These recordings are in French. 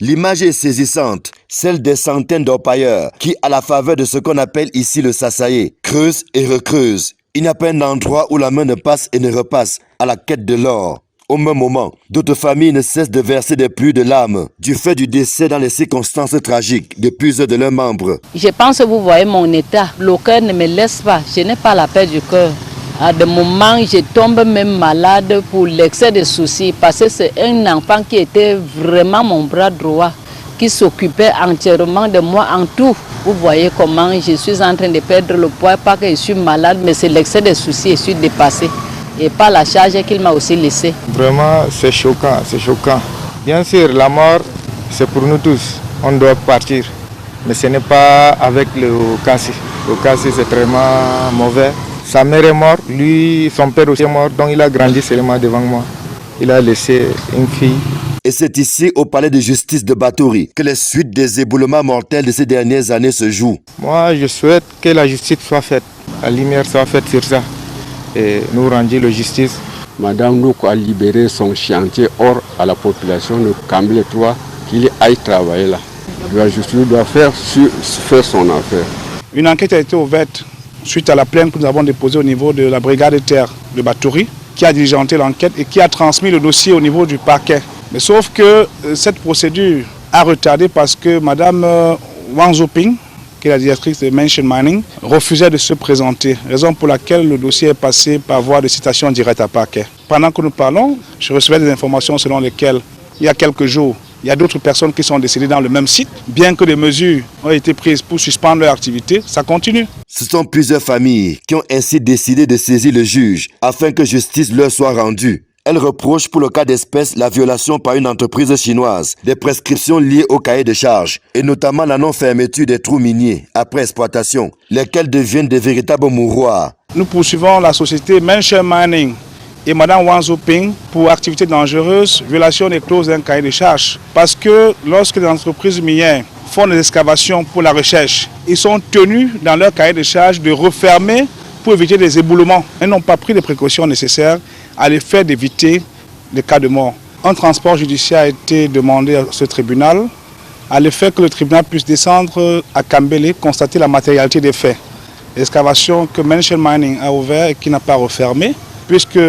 L'image est saisissante, celle des centaines d'orpailleurs qui, à la faveur de ce qu'on appelle ici le sasaye, creusent et recreusent. Il n'y a pas un endroit où la main ne passe et ne repasse à la quête de l'or. Au même moment, d'autres familles ne cessent de verser des pluies de larmes du fait du décès dans les circonstances tragiques de plusieurs de leurs membres. Je pense que vous voyez mon état. Le cœur ne me laisse pas. Je n'ai pas la paix du cœur. À des moments, je tombe même malade pour l'excès de soucis parce que c'est un enfant qui était vraiment mon bras droit, qui s'occupait entièrement de moi en tout. Vous voyez comment je suis en train de perdre le poids, pas que je suis malade, mais c'est l'excès de soucis, je suis dépassée. Et pas la charge qu'il m'a aussi laissée. Vraiment, c'est choquant, c'est choquant. Bien sûr, la mort, c'est pour nous tous. On doit partir. Mais ce n'est pas avec le Kassi. Le Kassi, c'est vraiment mauvais. Sa mère est morte, lui, son père aussi est mort, donc il a grandi seulement devant moi. Il a laissé une fille. Et c'est ici, au palais de justice de Batouri, que les suites des éboulements mortels de ces dernières années se jouent. Moi, je souhaite que la justice soit faite, la lumière soit faite sur ça. Et nous rendre la justice. Madame Nouk a libéré son chantier hors à la population de Kambele 3 qu'il aille travailler là. La justice doit faire son affaire. Une enquête a été ouverte suite à la plainte que nous avons déposée au niveau de la brigade de terre de Batouri, qui a diligenté l'enquête et qui a transmis le dossier au niveau du parquet. Mais sauf que cette procédure a retardé parce que Madame Wang Zoping, qui est la directrice de Mention Mining, refusait de se présenter, raison pour laquelle le dossier est passé par voie de citation directe à parquet. Pendant que nous parlons, je recevais des informations selon lesquelles, il y a quelques jours, il y a d'autres personnes qui sont décédées dans le même site. Bien que des mesures ont été prises pour suspendre leur activité, ça continue. Ce sont plusieurs familles qui ont ainsi décidé de saisir le juge afin que justice leur soit rendue. Elle reproche pour le cas d'espèce la violation par une entreprise chinoise des prescriptions liées au cahier de charges et notamment la non-fermeture des trous miniers après exploitation, lesquels deviennent des véritables mouroirs. Nous poursuivons la société Mention Mining et Mme Wang Zoping pour activités dangereuses, violation des clauses d'un cahier de charges. Parce que lorsque les entreprises minières font des excavations pour la recherche, ils sont tenus dans leur cahier de charges de refermer pour éviter des éboulements. Ils n'ont pas pris les précautions nécessaires à l'effet d'éviter des cas de mort. Un transport judiciaire a été demandé à ce tribunal à l'effet que le tribunal puisse descendre à Kambele, constater la matérialité des faits. L'excavation que Mention Mining a ouverte et qui n'a pas refermé, puisque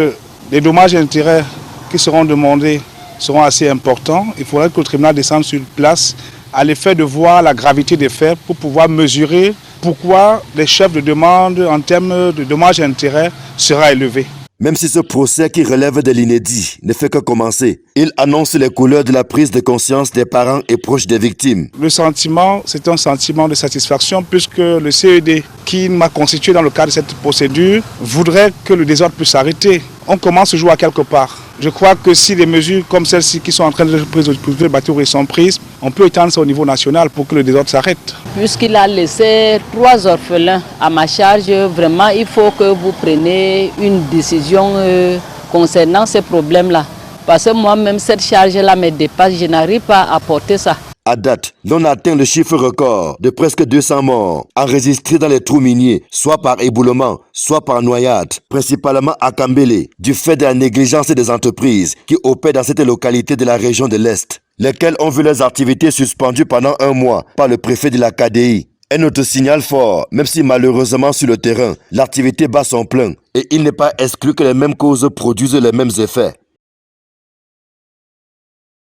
les dommages et intérêts qui seront demandés seront assez importants. Il faudrait que le tribunal descende sur place à l'effet de voir la gravité des faits pour pouvoir mesurer pourquoi les chefs de demande en termes de dommages et intérêts sera élevé. Même si ce procès qui relève de l'inédit ne fait que commencer, il annonce les couleurs de la prise de conscience des parents et proches des victimes. Le sentiment, c'est un sentiment de satisfaction puisque le CED qui m'a constitué dans le cadre de cette procédure voudrait que le désordre puisse s'arrêter. On commence ce jour à quelque part. Je crois que si des mesures comme celles-ci qui sont en train d'être prises au niveau de Batouri sont prises, on peut étendre ça au niveau national pour que le désordre s'arrête. Puisqu'il a laissé 3 orphelins à ma charge, vraiment il faut que vous preniez une décision concernant ces problèmes-là. Parce que moi-même, cette charge-là me dépasse, je n'arrive pas à porter ça. À date, l'on atteint le chiffre record de presque 200 morts enregistrés dans les trous miniers, soit par éboulement, soit par noyade, principalement à Kambele, du fait de la négligence des entreprises qui opèrent dans cette localité de la région de l'Est, lesquelles ont vu leurs activités suspendues pendant 1 mois par le préfet de la KDI. Un autre signal fort, même si malheureusement sur le terrain, l'activité bat son plein et il n'est pas exclu que les mêmes causes produisent les mêmes effets.